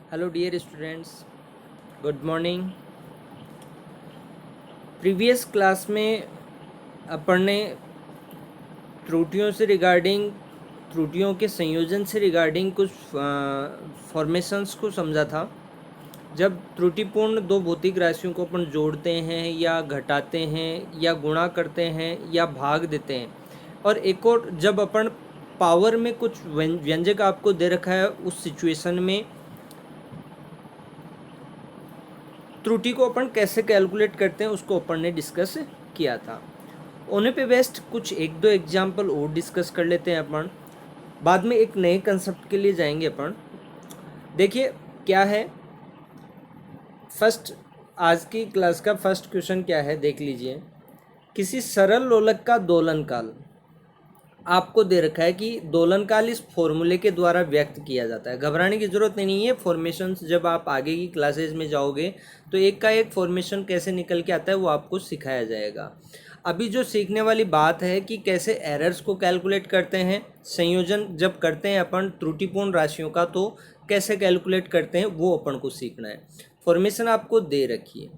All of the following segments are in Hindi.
Hello dear students, good morning. Previous class में अपन ने त्रुटियों से रिगार्डिंग, त्रुटियों के संयोजन से रिगार्डिंग कुछ फॉर्मेशंस को समझा था। जब त्रुटिपूर्ण दो भौतिक राशियों को अपन जोड़ते हैं या घटाते हैं या गुणा करते हैं या भाग देते हैं, और एक और जब अपन पावर में कुछ व्यंजक आपको दे रखा है, उस सिचुएशन में त्रुटि को अपन कैसे कैलकुलेट करते हैं उसको अपन ने डिस्कस किया था। होने पे बेस्ट कुछ एक दो एग्जाम्पल और डिस्कस कर लेते हैं अपन, बाद में एक नए कंसेप्ट के लिए जाएंगे अपन। देखिए क्या है, फर्स्ट आज की क्लास का फर्स्ट क्वेश्चन क्या है देख लीजिए। किसी सरल लोलक का दोलन काल आपको दे रखा है कि दोलन काल इस फॉर्मूले के द्वारा व्यक्त किया जाता है। घबराने की जरूरत नहीं है, फॉर्मेशंस जब आप आगे की क्लासेज में जाओगे तो एक का एक फॉर्मेशन कैसे निकल के आता है वो आपको सिखाया जाएगा। अभी जो सीखने वाली बात है कि कैसे एरर्स को कैलकुलेट करते हैं, संयोजन जब करते हैं अपन त्रुटिपूर्ण राशियों का तो कैसे कैलकुलेट करते हैं वो अपन को सीखना है। फॉर्मेशन आपको दे रखी है।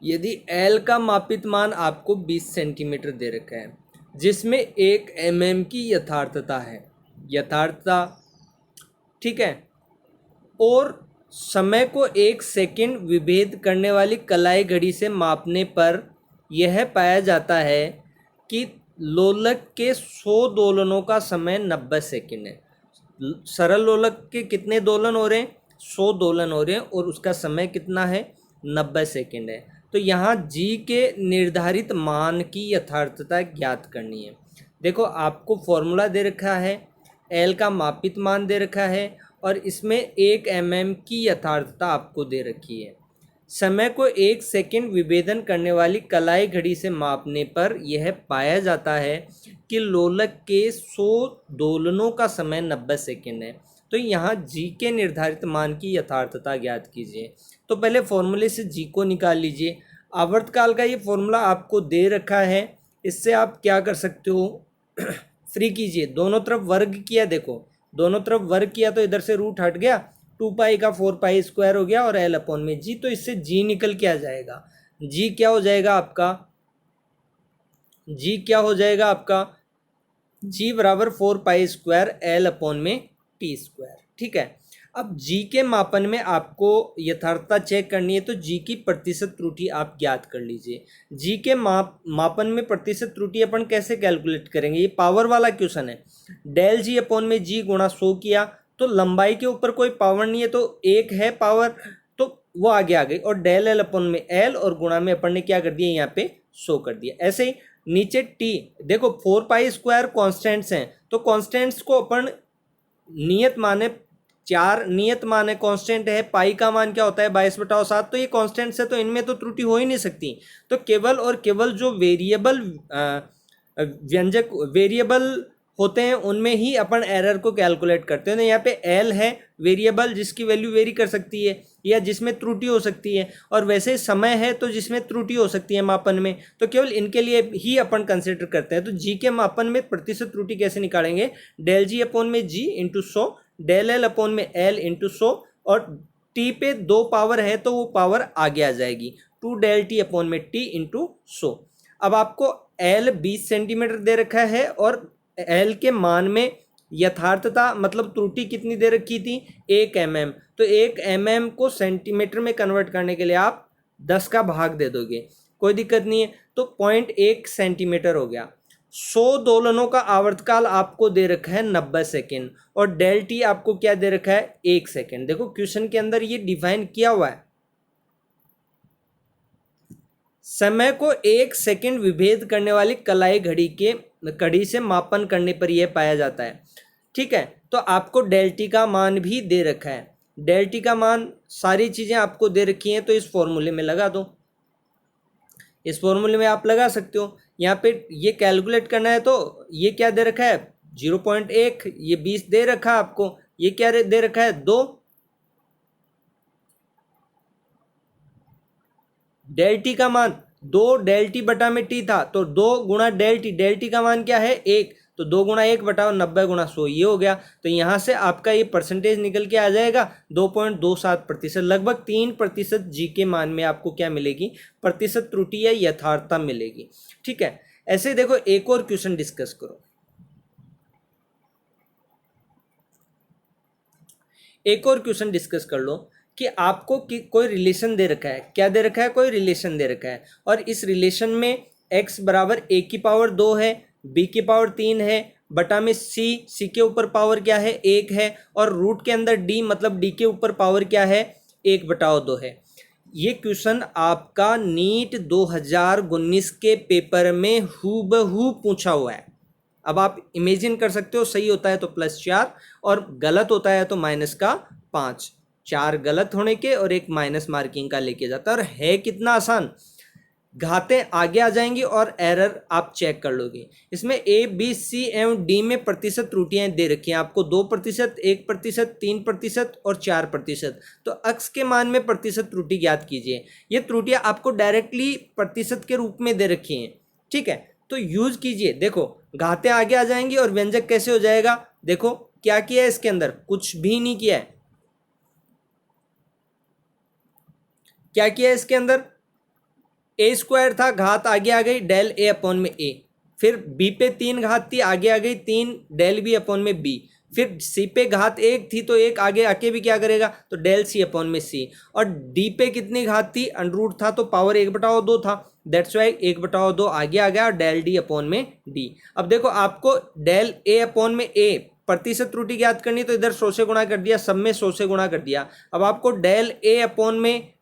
यदि एल का मापित मान आपको 20 सेंटीमीटर दे रखा है, जिसमें 1 mm की यथार्थता है, यथार्थता ठीक है, और समय को 1 सेकंड विभेद करने वाली कलाई घड़ी से मापने पर यह पाया जाता है कि लोलक के 100 दोलनों का समय 90 सेकंड है। सरल लोलक के कितने दोलन हो रहे हैं? 100 दोलन हो रहे हैं और उसका समय कितना है? 90 सेकंड है। तो यहाँ जी के निर्धारित मान की यथार्थता ज्ञात करनी है। देखो आपको फॉर्मूला दे रखा है, एल का मापित मान दे रखा है और इसमें 1 mm की यथार्थता आपको दे रखी है। समय को 1 सेकंड विभेदन करने वाली कलाई घड़ी से मापने पर यह पाया जाता है कि लोलक के 100 दोलनों का समय 90 सेकंड है। तो यहाँ जी के निर्धारित मान की यथार्थता ज्ञात कीजिए। तो पहले फॉर्मूले से जी को निकाल लीजिए। आवर्तकाल का ये फॉर्मूला आपको दे रखा है, इससे आप क्या कर सकते हो फ्री कीजिए, दोनों तरफ वर्ग किया, देखो दोनों तरफ वर्ग किया तो इधर से रूट हट गया, 2 पाई का 4 पाई स्क्वायर हो गया और एल अपॉन में जी। तो इससे जी निकल के आ जाएगा। जी क्या हो जाएगा आपका? जी क्या हो जाएगा आपका? जी बराबर 4 पाई स्क्वायर एल अपॉन में टी स्क्वायर। ठीक है, अब जी के मापन में आपको यथार्थता चेक करनी है, तो जी की प्रतिशत त्रुटि आप ज्ञात कर लीजिए। जी के मापन में प्रतिशत त्रुटि अपन कैसे कैलकुलेट करेंगे? ये पावर वाला क्वेश्चन है। डेल जी अपॉन में जी गुणा 100 किया तो लंबाई के ऊपर कोई पावर नहीं है तो एक है पावर, तो वो आगे आ गई, और डेल एल अपॉन में एल और गुणा में अपन ने क्या कर दिया, यहाँ पे 100 कर दिया। ऐसे ही नीचे टी, देखो 4 पाई स्क्वायर कॉन्स्टेंट्स हैं तो कॉन्स्टेंट्स को अपन नियत माने, 4 नियत माने कांस्टेंट है, पाई का मान क्या होता है 22/7, तो ये कांस्टेंट्स है तो इनमें तो त्रुटि हो ही नहीं सकती। तो केवल और केवल जो वेरिएबल व्यंजक वेरिएबल होते हैं उनमें ही अपन एरर को कैलकुलेट करते हैं। तो यहाँ पे एल है वेरिएबल जिसकी वैल्यू वेरी कर सकती है या जिसमें त्रुटि हो सकती है, और वैसे समय है तो जिसमें त्रुटि हो सकती है मापन में, तो केवल इनके लिए ही अपन कंसिडर करते हैं। तो जी के मापन में प्रतिशत त्रुटि कैसे निकालेंगे? डेल जी अपॉन में जी इंटू 100, डेल एल अपॉन में एल इंटू 100, और टी पे 2 पावर है तो वो पावर आगे आ जाएगी, 2 डेल टी अपॉन में टी इंटू 100। अब आपको एल 20 सेंटीमीटर दे रखा है और एल के मान में यथार्थता मतलब त्रुटि कितनी दे रखी थी? 1 mm। तो 1 mm को सेंटीमीटर में कन्वर्ट करने के लिए आप 10 का भाग दे दोगे, कोई दिक्कत नहीं है, तो 0.1 सेंटीमीटर हो गया। 100 दोलनों का आवर्तकाल आपको दे रखा है 90 सेकेंड और डेल टी आपको क्या दे रखा है? 1 सेकेंड। देखो क्वेश्चन के अंदर ये डिफाइन किया हुआ है, समय को 1 सेकेंड विभेद करने वाली कलाई घड़ी से मापन करने पर यह पाया जाता है। ठीक है, तो आपको डेल टी का मान भी दे रखा है, डेल टी का मान सारी चीजें आपको दे रखी हैं, तो इस फॉर्मूले में लगा दो, इस फॉर्मूले में आप लगा सकते हो। यहाँ पे ये कैलकुलेट करना है तो ये क्या दे रखा है? 0.1, ये 20 दे रखा है आपको, ये क्या दे रखा है? 2। डेल टी का मान 2 डेल टी बटा में टी था तो 2 गुणा डेल टी, डेल टी का मान क्या है? 1, तो 2 गुणा 1 बटाओ 90 गुणा 100 ये हो गया। तो यहाँ से आपका ये परसेंटेज निकल के आ जाएगा 2.27%, लगभग 3% जी के मान में आपको क्या मिलेगी, प्रतिशत त्रुटि या यथार्थता मिलेगी। ठीक है, ऐसे देखो एक और क्वेश्चन डिस्कस करो। एक और क्वेश्चन डिस्कस कर लो कि आपको कोई रिलेशन दे रखा है, क्या दे रखा है, कोई रिलेशन दे रखा है, और इस रिलेशन में x बराबर a की पावर 2 है, b की पावर 3 है, बटा में c के ऊपर पावर क्या है, 1 है, और रूट के अंदर d मतलब d के ऊपर पावर क्या है, 1/2 है। ये क्वेश्चन आपका नीट 2019 के पेपर में हूबहू पूछा हुआ है। अब आप इमेजिन कर सकते हो, सही होता है तो +4 और गलत होता है तो -5। 4 गलत होने के और 1 माइनस मार्किंग का लेके जाता है, और है कितना आसान। घातें आगे आ जाएंगी और एरर आप चेक कर लोगे। इसमें ए बी सी एवं डी में प्रतिशत त्रुटियां दे रखी हैं आपको, 2%, 1%, 3% और 4%। तो अक्स के मान में प्रतिशत त्रुटि ज्ञात कीजिए। ये त्रुटियां आपको डायरेक्टली प्रतिशत के रूप में दे रखी हैं। ठीक है, तो यूज कीजिए। देखो घातें आगे आ जाएंगी और व्यंजक कैसे हो जाएगा। देखो क्या किया है इसके अंदर, कुछ भी नहीं किया है। क्या किया है इसके अंदर, ए स्क्वायर था, घात आगे आ गई डेल ए अपॉन में ए, फिर बी पे 3 घात थी, आगे आ गई 3 डेल बी अपॉन में बी, फिर सी पे घात 1 थी तो 1 आगे आके भी क्या करेगा, तो डेल सी अपॉन में सी, और डी पे कितनी घात थी, अंडरूट था तो पावर 1/2 था, दैट्स वाई 1/2 आगे आ गया और डेल डी अपॉन में डी। अब देखो आपको डेल ए अपॉन में ए प्रतिशत त्रुटि ज्ञात करनी, तो इधर 100 से गुणा कर दिया, सब में 100 से गुणा कर दिया। अब आपको डेल ए अपॉन में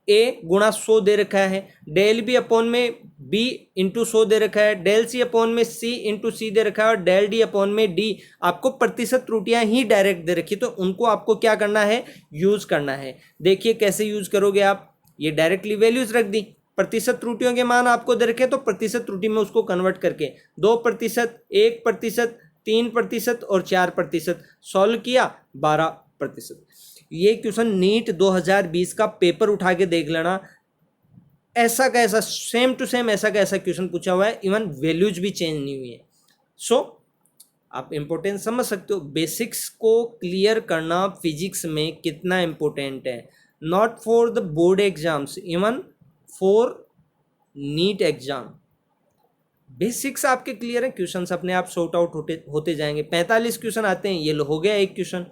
ए गुणा 100 दे रखा है, डेल बी अपॉन में बी इंटू 100 दे रखा है, डेल सी अपॉन में सी इंटू सी दे रखा है, और डेल डी अपॉन में डी। आपको प्रतिशत त्रुटियां ही डायरेक्ट दे रखी, तो उनको आपको क्या करना है, यूज करना है। देखिए कैसे यूज करोगे आप, ये डायरेक्टली वैल्यूज रख दी, प्रतिशत त्रुटियों के मान आपको दे रखे तो प्रतिशत त्रुटि में उसको कन्वर्ट करके 2%, 1%, 3% और 4% सॉल्व किया, 12%। ये क्वेश्चन नीट 2020 का पेपर उठा के देख लेना, ऐसा का ऐसा सेम टू सेम ऐसा का ऐसा क्वेश्चन पूछा हुआ है, इवन वैल्यूज भी चेंज नहीं हुई है। सो आप इंपॉर्टेंस समझ सकते हो, बेसिक्स को क्लियर करना फिजिक्स में कितना इंपॉर्टेंट है, not for the board exams, even for NEET exam. Basics आपके क्लियर है, क्वेश्चंस अपने आप सॉर्ट आउट होते जाएंगे। 45 क्वेश्चन आते हैं, ये हो गया एक क्वेश्चन।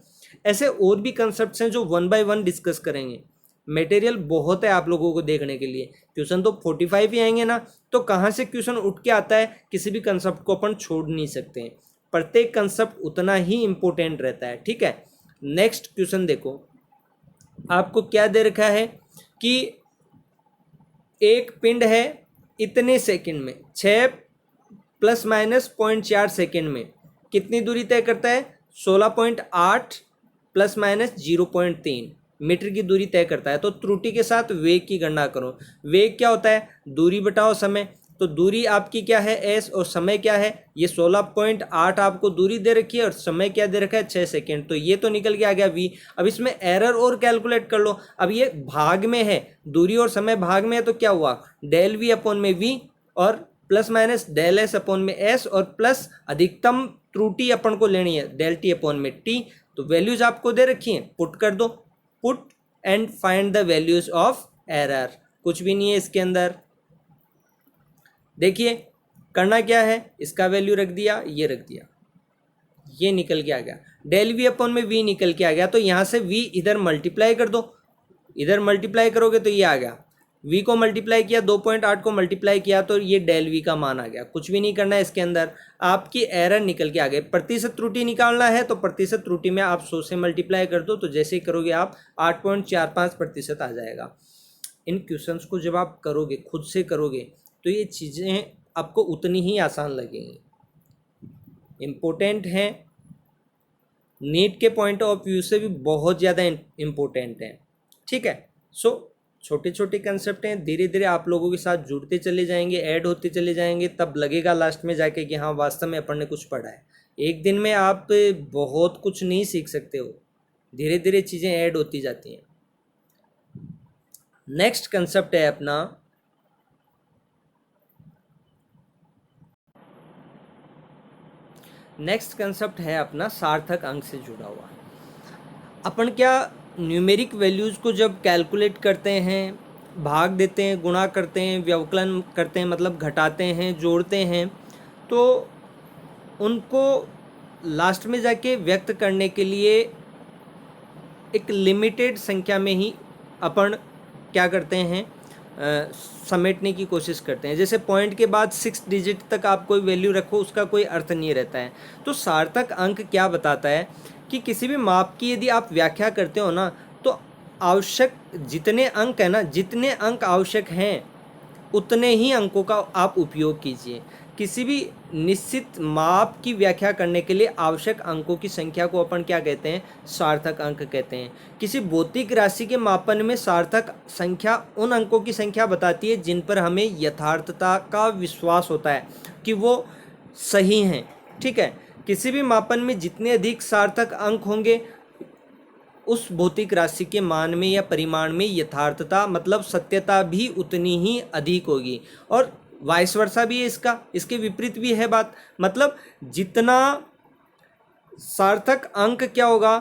ऐसे और भी कंसेप्ट्स हैं जो 1 बाय 1 डिस्कस करेंगे। मटेरियल बहुत है आप लोगों को देखने के लिए, क्वेश्चन तो 45 ही आएंगे ना, तो कहाँ से क्वेश्चन उठ के आता है, किसी भी कंसेप्ट को अपन छोड़ नहीं सकते हैं। प्रत्येक कंसेप्ट उतना ही इंपॉर्टेंट रहता है। ठीक है, नेक्स्ट क्वेश्चन देखो, आपको क्या दे रखा है कि एक पिंड है इतने सेकंड में 6 ± 0.4 सेकेंड में कितनी दूरी तय करता है, 16.8 ± 0.3 मीटर की दूरी तय करता है। तो त्रुटि के साथ वेग की गणना करो। वेग क्या होता है, दूरी बटाओ समय, तो दूरी आपकी क्या है s और समय क्या है, ये 16.8 आपको दूरी दे रखी है और समय क्या दे रखा है 6 सेकेंड, तो ये तो निकल के आ गया v। अब इसमें एरर और कैलकुलेट कर लो। अब ये भाग में है, दूरी और समय भाग में है, तो क्या हुआ, डेल v अपॉन में v और plus minus del s upon में एस, और प्लस अधिकतम त्रुटि अपन को लेनी है डेल टी अपॉन में टी। तो वैल्यूज आपको दे रखी हैं, पुट कर दो, put and find the values of error. कुछ भी नहीं है इसके अंदर। देखिए करना क्या है, इसका वैल्यू रख दिया, ये रख दिया, ये निकल के आ गया, डेल वी अपॉन में वी निकल के आ गया। तो यहाँ से वी इधर मल्टीप्लाई कर दो, इधर मल्टीप्लाई करोगे तो ये आ गया, v को मल्टीप्लाई किया, 2.8 को मल्टीप्लाई किया, तो ये डेल v का मान आ गया। कुछ भी नहीं करना है इसके अंदर, आपकी एरर निकल के आ गई। प्रतिशत त्रुटि निकालना है तो प्रतिशत त्रुटि में आप 100 से मल्टीप्लाई कर दो, तो जैसे ही करोगे आप 8.45% आ जाएगा। इन क्वेश्चंस को जब आप करोगे, खुद से करोगे, तो ये चीज़ें आपको उतनी ही आसान लगेंगी। इम्पोर्टेंट हैं, नीट के पॉइंट ऑफ व्यू से भी बहुत ज़्यादा इम्पोर्टेंट है। ठीक है, सो छोटे छोटे कंसेप्ट हैं, धीरे धीरे आप लोगों के साथ जुड़ते चले जाएंगे, ऐड होते चले जाएंगे, तब लगेगा लास्ट में जाके कि हाँ वास्तव में अपन ने कुछ पढ़ा है। एक दिन में आप बहुत कुछ नहीं सीख सकते हो, धीरे धीरे चीज़ें ऐड होती जाती हैं। नेक्स्ट कंसेप्ट है अपना नेक्स्ट कंसेप्ट है अपना सार्थक अंक से जुड़ा हुआ। अपन क्या न्यूमेरिक वैल्यूज़ को जब कैलकुलेट करते हैं, भाग देते हैं, गुणा करते हैं, व्यवकलन करते हैं, मतलब घटाते हैं, जोड़ते हैं, तो उनको लास्ट में जाके व्यक्त करने के लिए एक लिमिटेड संख्या में ही अपन क्या करते हैं, समेटने की कोशिश करते हैं। जैसे पॉइंट के बाद 6 डिजिट तक आप कोई वैल्यू रखो, उसका कोई अर्थ नहीं रहता है। तो सार्थक अंक क्या बताता है कि किसी भी माप की यदि आप व्याख्या करते हो ना, तो आवश्यक जितने अंक है ना, जितने अंक आवश्यक हैं उतने ही अंकों का आप उपयोग कीजिए। किसी भी निश्चित माप की व्याख्या करने के लिए आवश्यक अंकों की संख्या को अपन क्या कहते हैं, सार्थक अंक कहते हैं। किसी भौतिक राशि के मापन में सार्थक संख्या उन अंकों की संख्या बताती है जिन पर हमें यथार्थता का विश्वास होता है कि वो सही हैं। ठीक है, किसी भी मापन में जितने अधिक सार्थक अंक होंगे उस भौतिक राशि के मान में या परिमाण में यथार्थता मतलब सत्यता भी उतनी ही अधिक होगी। और वाइस वर्सा भी है इसका, इसके विपरीत भी है बात। मतलब जितना सार्थक अंक क्या होगा,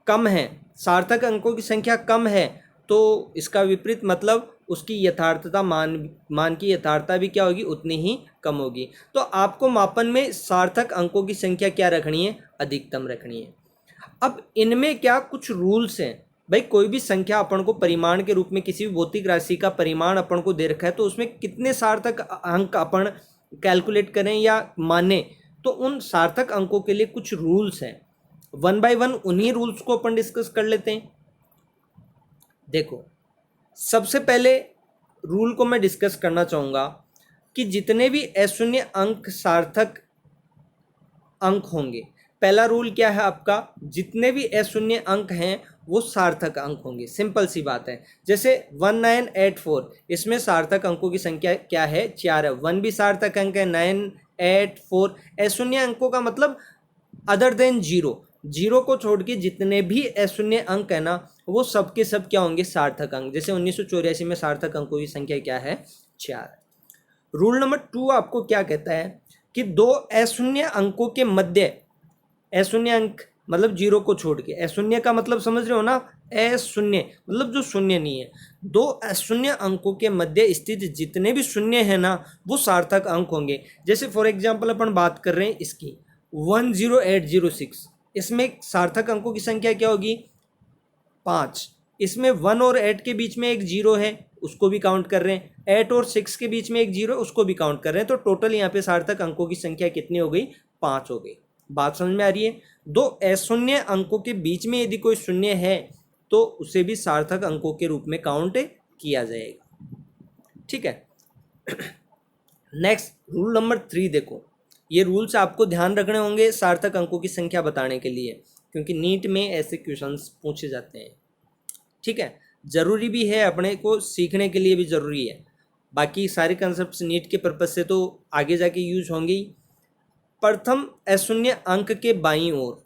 कम है, सार्थक अंकों की संख्या कम है, तो इसका विपरीत मतलब उसकी यथार्थता मान की यथार्थता भी क्या होगी, उतनी ही कम होगी। तो आपको मापन में सार्थक अंकों की संख्या क्या रखनी है, अधिकतम रखनी है। अब इनमें क्या कुछ रूल्स हैं भाई। कोई भी संख्या अपन को परिमाण के रूप में, किसी भी भौतिक राशि का परिमाण अपन को दे रखा है, तो उसमें कितने सार्थक अंक अपन कैलकुलेट करें या माने, तो उन सार्थक अंकों के लिए कुछ रूल्स हैं। 1 बाय 1 उन्हीं रूल्स को अपन डिस्कस कर लेते हैं। देखो, सबसे पहले रूल को मैं डिस्कस करना चाहूँगा कि जितने भी अशून्य अंक सार्थक अंक होंगे, पहला रूल क्या है आपका, जितने भी अशून्य अंक हैं वो सार्थक अंक होंगे। सिंपल सी बात है। जैसे 1984, इसमें सार्थक अंकों की संख्या क्या है, 4 है। 1 भी सार्थक अंक है, 984 अशून्य अंकों का मतलब अदर देन जीरो, जीरो को छोड़ के जितने भी अशून्य अंक है ना, वो सब के सब क्या होंगे, सार्थक अंक। जैसे 1984 में सार्थक अंकों की संख्या क्या है, 4। रूल नंबर 2 आपको क्या कहता है कि दो अशून्य अंकों के मध्य, अशून्य अंक मतलब जीरो को छोड़ के, अशून्य का मतलब समझ रहे हो ना, अशून्य मतलब जो शून्य नहीं है, दो अशून्य अंकों के मध्य स्थित जितने भी शून्य है ना, वो सार्थक अंक होंगे। जैसे फॉर एग्जांपल अपन बात कर रहे हैं इसकी 10806, इसमें सार्थक अंकों की संख्या क्या होगी, 5। इसमें 1 और 8 के बीच में एक जीरो है, उसको भी काउंट कर रहे हैं। 8 और 6 के बीच में एक जीरो है, उसको भी काउंट कर रहे हैं। तो टोटल यहाँ पे सार्थक अंकों की संख्या कितनी हो गई, 5 हो गई। बात समझ में आ रही है। दो अशून्य अंकों के बीच में यदि कोई शून्य है तो उसे भी सार्थक अंकों के रूप में काउंट किया जाएगा। ठीक है। नेक्स्ट रूल नंबर 3 देखो, ये रूल्स आपको ध्यान रखने होंगे सार्थक अंकों की संख्या बताने के लिए, क्योंकि नीट में ऐसे क्वेश्चंस पूछे जाते हैं। ठीक है, ज़रूरी भी है, अपने को सीखने के लिए भी ज़रूरी है। बाकी सारे कंसेप्ट नीट के पर्पज़ से तो आगे जाके यूज होंगे ही। प्रथम अशून्य अंक के बाईं ओर,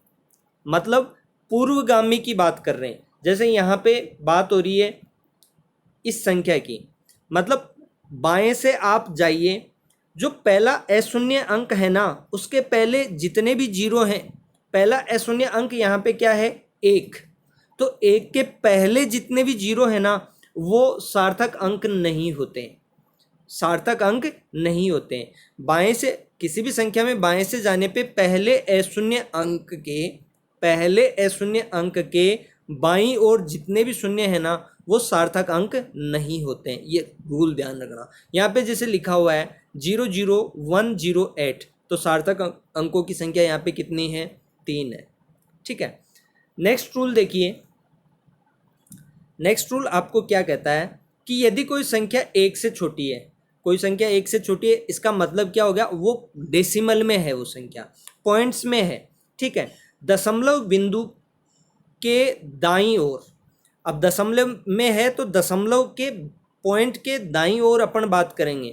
मतलब पूर्वगामी की बात कर रहे हैं। जैसे यहाँ पे बात हो रही है इस संख्या की, मतलब बाएं से आप जाइए, जो पहला अशून्य अंक है ना, उसके पहले जितने भी जीरो हैं, पहला अशून्य अंक यहाँ पे क्या है, 1। तो 1 के पहले जितने भी जीरो है ना, वो सार्थक अंक नहीं होते, सार्थक अंक नहीं होते हैं। बाएं से किसी भी संख्या में बाएं से जाने पे पहले अशून्य अंक के बाईं ओर जितने भी शून्य है ना, वो सार्थक अंक नहीं होते हैं। ये रूल ध्यान रखना। यहाँ पे जैसे लिखा हुआ है 00108, तो सार्थक अंकों की संख्या यहाँ पे कितनी है, 3 है। ठीक है। नेक्स्ट रूल देखिए, नेक्स्ट रूल आपको क्या कहता है कि यदि कोई संख्या 1 से छोटी है, कोई संख्या 1 से छोटी है, इसका मतलब क्या हो गया, वो डेसिमल में है, वो संख्या पॉइंट्स में है। ठीक है। दशमलव बिंदु के दाईं ओर, अब दशमलव में है तो दशमलव के पॉइंट के दाईं ओर अपन बात करेंगे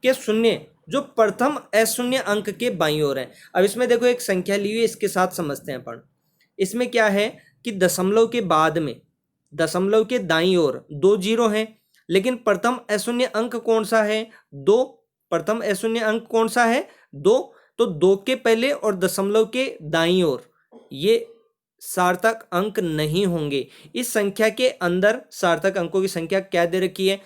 कि शून्य जो प्रथम अशून्य अंक के बाईं ओर है। अब इसमें देखो एक संख्या ली हुई है, इसके साथ समझते हैं अपन। इसमें क्या है कि दशमलव के बाद में, दशमलव के दाईं ओर 2 जीरो हैं, लेकिन प्रथम अशून्य अंक कौन सा है, 2। प्रथम अशून्य अंक कौन सा है, 2। तो 2 के पहले और दशमलव के दाईं ओर ये सार्थक अंक नहीं होंगे। इस संख्या के अंदर सार्थक अंकों की संख्या क्या दे रखी है?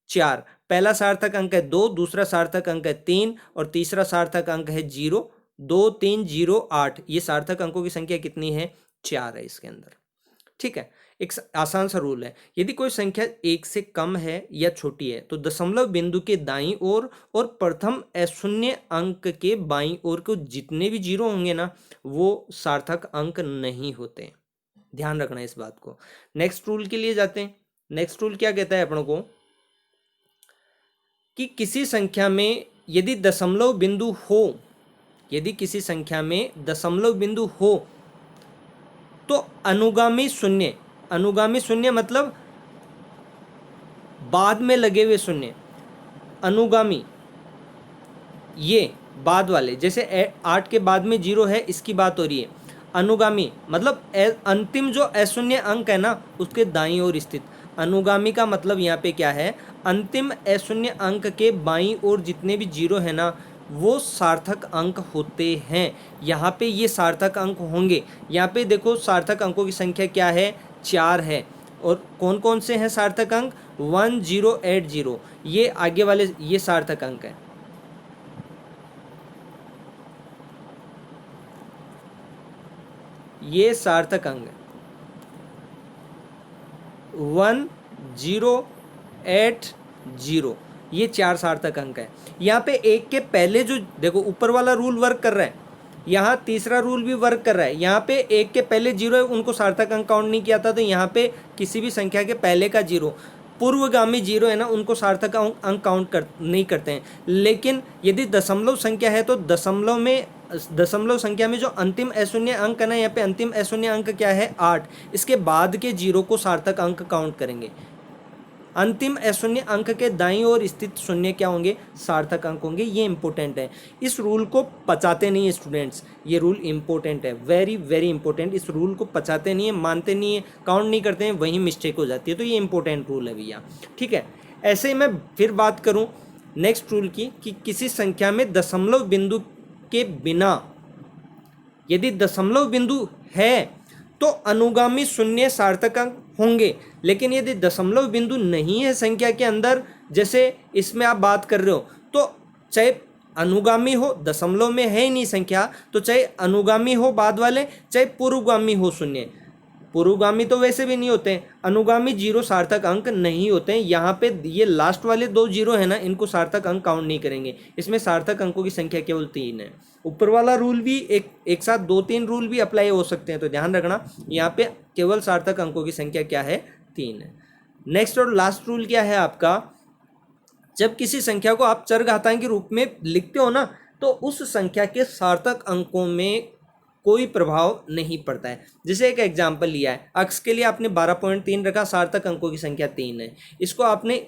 4। पहला सार्थक अंक है 2, दूसरा सार्थक अंक है 3 और तीसरा सार्थक अंक है 0। 2 3 0 8, ये सार्थक अंकों की संख्या कितनी है? 4 है इसके अंदर। ठीक है, एक आसान सा रूल है, यदि कोई संख्या 1 से कम है या छोटी है तो दशमलव बिंदु के दाईं ओर और प्रथम अशून्य अंक के बाईं ओर को जितने भी जीरो होंगे ना, वो सार्थक अंक नहीं होते। ध्यान रखना इस बात को। नेक्स्ट रूल के लिए जाते हैं। नेक्स्ट रूल क्या कहता है अपन को कि किसी संख्या में यदि दशमलव बिंदु हो, यदि किसी संख्या में दशमलव बिंदु हो तो अनुगामी शून्य, अनुगामी शून्य मतलब बाद में लगे हुए शून्य, अनुगामी ये बाद वाले, जैसे 8 के बाद में 0 है इसकी बात हो रही है। अनुगामी मतलब अंतिम जो अशून्य अंक है ना उसके दाईं ओर स्थित। अनुगामी का मतलब यहाँ पे क्या है? अंतिम अशून्य अंक के बाईं ओर जितने भी 0 है ना वो सार्थक अंक होते हैं। यहाँ पे ये सार्थक अंक होंगे। यहाँ पे देखो सार्थक अंकों की संख्या क्या है? 4 है। और कौन कौन से हैं सार्थक अंक? 1 0 8 0, ये आगे वाले ये सार्थक अंक है। ये सार्थक अंक है 1 0 8 0, ये 4 सार्थक अंक है। यहाँ पे 1 के पहले जो देखो ऊपर वाला रूल वर्क कर रहा है, यहाँ तीसरा रूल भी वर्क कर रहा है। यहाँ पे 1 के पहले 0 है उनको सार्थक अंक काउंट नहीं किया था, तो यहाँ पे किसी भी संख्या के पहले का 0, पूर्वगामी 0 है ना उनको सार्थक अंक काउंट नहीं करते हैं। लेकिन यदि दशमलव संख्या है तो दशमलव संख्या में जो अंतिम अशून्य अंक है ना, यहाँ पे अंतिम अशून्य अंक क्या है? 8, इसके बाद के 0 को सार्थक अंक काउंट करेंगे। अंतिम अशून्य अंक के दाईं ओर स्थित शून्य क्या होंगे? सार्थक अंक होंगे। ये इंपॉर्टेंट है, इस रूल को पचाते नहीं है स्टूडेंट्स, ये रूल इंपॉर्टेंट है, वेरी वेरी इंपॉर्टेंट। इस रूल को पचाते नहीं है, मानते नहीं है, काउंट नहीं करते हैं, वहीं मिस्टेक हो जाती है। तो ये इंपॉर्टेंट रूल है भैया। ठीक है, ऐसे ही मैं फिर बात करूँ नेक्स्ट रूल की कि किसी संख्या में दशमलव बिंदु के बिना यदि दशमलव बिंदु है तो अनुगामी शून्य सार्थक अंक होंगे। लेकिन यदि दशमलव बिंदु नहीं है संख्या के अंदर, जैसे इसमें आप बात कर रहे हो, तो चाहे अनुगामी हो, दशमलव में है ही नहीं संख्या, तो चाहे अनुगामी हो बाद वाले, चाहे पूर्वगामी हो शून्य, पूर्वगामी तो वैसे भी नहीं होते हैं, अनुगामी 0 सार्थक अंक नहीं होते हैं। यहाँ पे ये लास्ट वाले 2 0 है ना, इनको सार्थक अंक काउंट नहीं करेंगे। इसमें सार्थक अंकों की संख्या केवल 3 है। ऊपर वाला रूल भी एक साथ 2-3 रूल भी अप्लाई हो सकते हैं, तो ध्यान रखना यहाँ पे केवल सार्थक अंकों की संख्या क्या है? 3 है। नेक्स्ट और लास्ट रूल क्या है आपका? जब किसी संख्या को आप चरघातांक के रूप में लिखते हो ना, तो उस संख्या के सार्थक अंकों में कोई प्रभाव नहीं पड़ता है। जैसे एक एग्जाम्पल लिया है, अक्स के लिए आपने 12.3 रखा, सार्थक अंकों की संख्या 3 है। इसको आपने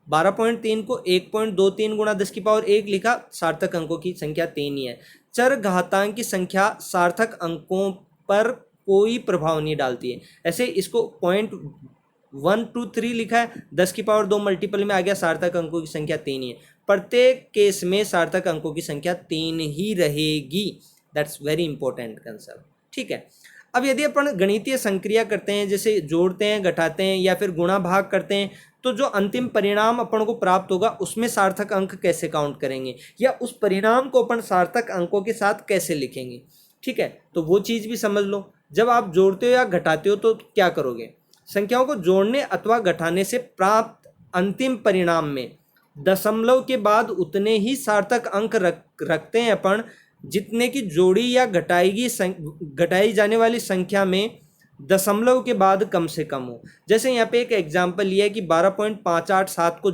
12.3 को 1.23 गुणा 10 की पावर 1 लिखा, सार्थक अंकों की संख्या 3 ही है। चरघातांक की संख्या सार्थक अंकों पर कोई प्रभाव नहीं डालती है। ऐसे इसको 0.123 लिखा है, 10 की पावर 2 मल्टीपल में आ गया, सार्थक अंकों की संख्या 3 ही है। प्रत्येक केस में सार्थक अंकों की संख्या 3 ही रहेगी। That's very important concept. ठीक है, अब यदि अपन गणितीय संक्रिया करते हैं, जैसे जोड़ते हैं, घटाते हैं या फिर गुणा भाग करते हैं, तो जो अंतिम परिणाम अपन को प्राप्त होगा उसमें सार्थक अंक कैसे काउंट करेंगे, या उस परिणाम को अपन सार्थक अंकों के साथ कैसे लिखेंगे। ठीक है, तो वो चीज़ भी समझ लो। जब आप जोड़ते हो या घटाते हो तो क्या करोगे? संख्याओं को जोड़ने अथवा घटाने से प्राप्त अंतिम परिणाम में दशमलव के बाद उतने ही सार्थक अंक रखते हैं अपन जितने की जोड़ी या घटाई जाने वाली संख्या में दशमलव के बाद कम से कम हो। जैसे यहाँ पे एक एग्जांपल लिया है कि 12.587 को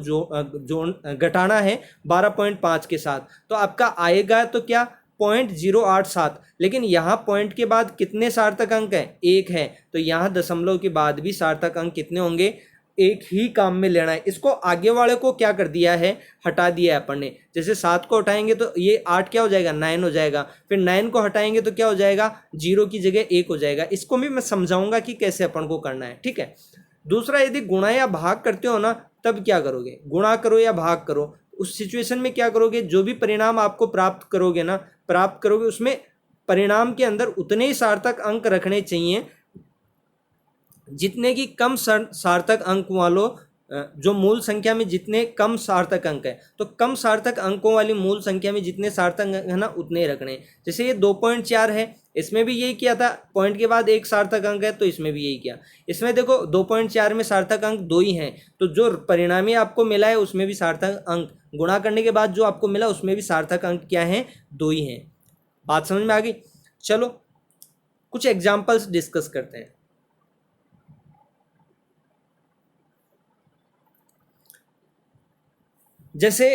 घटाना है 12.5 के साथ, तो आपका आएगा तो क्या 0.087, लेकिन यहाँ पॉइंट के बाद कितने सार्थक अंक हैं? 1 है, तो यहाँ दशमलव के बाद भी सार्थक अंक कितने होंगे? 1 ही काम में लेना है। इसको आगे वाले को क्या कर दिया है? हटा दिया है अपन ने। जैसे 7 को हटाएंगे तो ये 8 क्या हो जाएगा? 9 हो जाएगा। फिर 9 को हटाएंगे तो क्या हो जाएगा? 0 की जगह 1 हो जाएगा। इसको भी मैं समझाऊंगा कि कैसे अपन को करना है। ठीक है, दूसरा, यदि गुणा या भाग करते हो ना, तब क्या करोगे? गुणा करो या भाग करो, उस सिचुएशन में क्या करोगे? जो भी परिणाम आपको प्राप्त करोगे ना, प्राप्त करोगे उसमें परिणाम के अंदर उतने ही सार्थक अंक रखने चाहिए जितने की कम सार्थक अंक वालों जो मूल संख्या में जितने कम सार्थक अंक है, तो कम सार्थक अंकों वाली मूल संख्या में जितने सार्थक अंक है ना उतने ही रखने। जैसे ये 2.4 है, इसमें भी यही किया था, पॉइंट के बाद एक सार्थक अंक है तो इसमें भी यही किया। इसमें देखो 2.4 में सार्थक अंक 2 ही हैं, तो जो परिणामी आपको मिला है उसमें भी सार्थक अंक गुणा करने के बाद जो आपको मिला उसमें भी सार्थक अंक क्या है, 2 ही हैं। बात समझ में आ गई? चलो कुछ एग्जाम्पल्स डिस्कस करते हैं। जैसे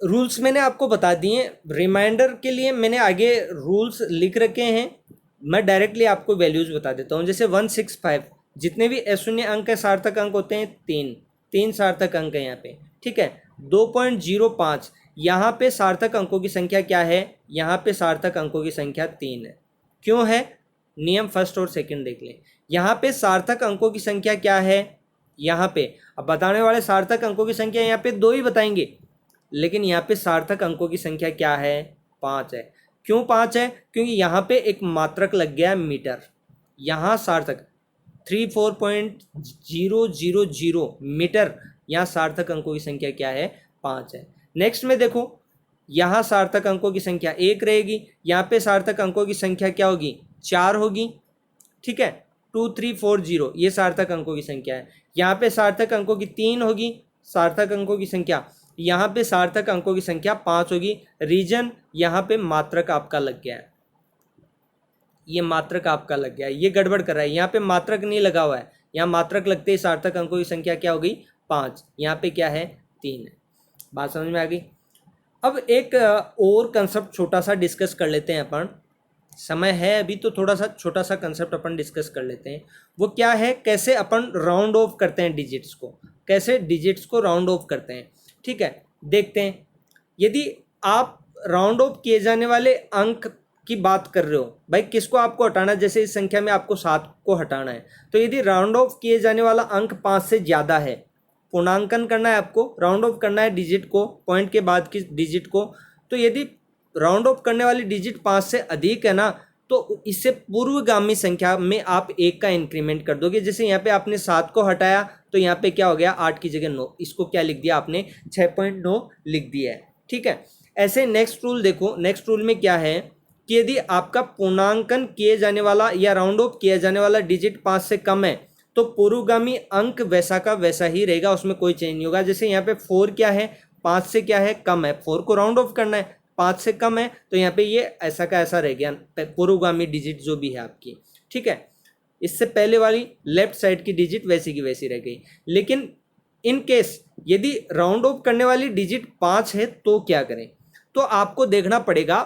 रूल्स मैंने आपको बता दिए, रिमाइंडर के लिए मैंने आगे रूल्स लिख रखे हैं, मैं डायरेक्टली आपको वैल्यूज बता देता हूँ। जैसे 165 जितने भी अशून्य अंक है सार्थक अंक होते हैं 3 सार्थक अंक है यहाँ पे, ठीक है। 2.05 यहाँ पे सार्थक अंकों की संख्या क्या है, यहाँ पे सार्थक अंकों की संख्या 3 है। क्यों है? नियम फर्स्ट और सेकंड देख लें। यहाँ पे सार्थक अंकों की संख्या क्या है, यहाँ पे अब बताने वाले सार्थक अंकों की संख्या यहाँ पे 2 ही बताएंगे, लेकिन यहाँ पे सार्थक अंकों की संख्या क्या है, 5 है। क्यों 5 है? क्योंकि यहाँ पे एक मात्रक लग गया मीटर, यहाँ सार्थक 34.000 मीटर, यहाँ सार्थक अंकों की संख्या क्या है, 5 है। नेक्स्ट में देखो, यहाँ सार्थक अंकों की संख्या 1 रहेगी, यहाँ पे सार्थक अंकों की संख्या क्या होगी, 4 होगी, ठीक है। 2340 ये सार्थक अंकों की संख्या है। यहाँ पे सार्थक अंकों की 3 होगी, सार्थक अंकों की संख्या, यहाँ पे सार्थक अंकों की संख्या 5 होगी। रीजन यहाँ पे मात्रक आपका लग गया है, ये मात्रक आपका लग गया है, ये गड़बड़ कर रहा है। यहाँ पे मात्रक नहीं लगा हुआ है, यहाँ मात्रक लगते ही सार्थक अंकों की संख्या क्या हो गई, 5, यहाँ पे क्या है, 3 है। बात समझ में आ गई? अब एक और कंसेप्ट छोटा सा डिस्कस कर लेते हैं अपन, समय है अभी तो थोड़ा सा छोटा सा कंसेप्ट अपन डिस्कस कर लेते हैं। वो क्या है, कैसे अपन राउंड ऑफ करते हैं डिजिट्स को, कैसे डिजिट्स को राउंड ऑफ करते हैं, ठीक है। देखते हैं, यदि आप राउंड ऑफ किए जाने वाले अंक की बात कर रहे हो, भाई किसको आपको हटाना है, जैसे इस संख्या में आपको 7 को हटाना है, तो यदि राउंड ऑफ किए जाने वाला अंक 5 से ज़्यादा है, पूर्णांकन करना है आपको, राउंड ऑफ करना है डिजिट को, पॉइंट के बाद की डिजिट को, तो यदि राउंड ऑफ करने वाली डिजिट 5 से अधिक है ना, तो इससे पूर्वगामी संख्या में आप 1 का इंक्रीमेंट कर दोगे। जैसे यहाँ पे आपने 7 को हटाया तो यहाँ पे क्या हो गया, 8 की जगह 9, इसको क्या लिख दिया आपने, 6.9 लिख दिया है, ठीक है। ऐसे नेक्स्ट रूल देखो, नेक्स्ट रूल में क्या है कि यदि आपका पूर्णांकन किए जाने वाला या राउंड ऑफ किया जाने वाला डिजिट 5 से कम है तो पूर्वगामी अंक वैसा का वैसा ही रहेगा, उसमें कोई चेंज नहीं होगा। जैसे यहाँ पे 4 क्या है, 5 से क्या है, कम है, 4 को राउंड ऑफ करना है, 5 से कम है, तो यहाँ पे ये ऐसा का ऐसा रह गया पूर्वगामी डिजिट जो भी है आपकी, ठीक है। इससे पहले वाली लेफ्ट साइड की डिजिट वैसी की वैसी रह गई। लेकिन इन केस यदि राउंड ऑफ करने वाली डिजिट 5 है तो क्या करें, तो आपको देखना पड़ेगा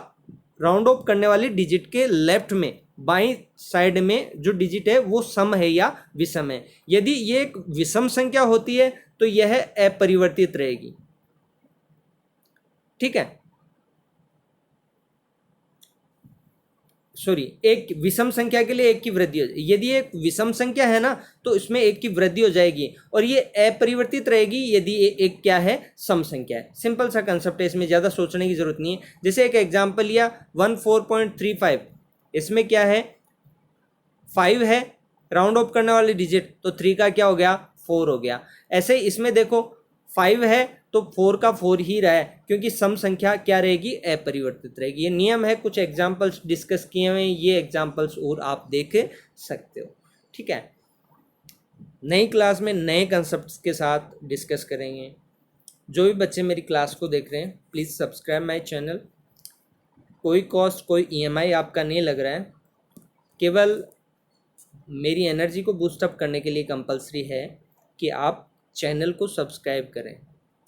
राउंड ऑफ करने वाली डिजिट के लेफ्ट में बाईं साइड में जो डिजिट है वो सम है या विषम है। यदि ये एक विषम संख्या होती है तो यह अपरिवर्तित रहेगी, ठीक है। सॉरी, एक विषम संख्या के लिए 1 की वृद्धि हो, यदि एक विषम संख्या है ना तो इसमें 1 की वृद्धि हो जाएगी और ये अपरिवर्तित रहेगी यदि ये एक क्या है, सम संख्या है। सिंपल सा कंसेप्ट है, इसमें ज़्यादा सोचने की जरूरत नहीं है। जैसे एक एग्जांपल लिया 14.35, इसमें क्या है, 5 है, राउंड ऑफ करने वाली डिजिट, तो 3 का क्या हो गया, 4 हो गया। ऐसे ही इसमें देखो 5 है तो 4 का 4 ही रहा है, क्योंकि सम संख्या क्या रहेगी, अपरिवर्तित रहेगी। ये नियम है, कुछ एग्जाम्पल्स डिस्कस किए हुए हैं, ये एग्जाम्पल्स और आप देख सकते हो, ठीक है। नई क्लास में नए कंसेप्ट्स के साथ डिस्कस करेंगे। जो भी बच्चे मेरी क्लास को देख रहे हैं प्लीज़ सब्सक्राइब माय चैनल। कोई कॉस्ट, कोई EMI आपका नहीं लग रहा है, केवल मेरी एनर्जी को बूस्टअप करने के लिए कंपलसरी है कि आप चैनल को सब्सक्राइब करें,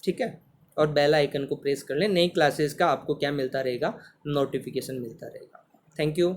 ठीक है, और बेल आइकन को प्रेस कर लें। नई क्लासेस का आपको क्या मिलता रहेगा, नोटिफिकेशन मिलता रहेगा। Thank you.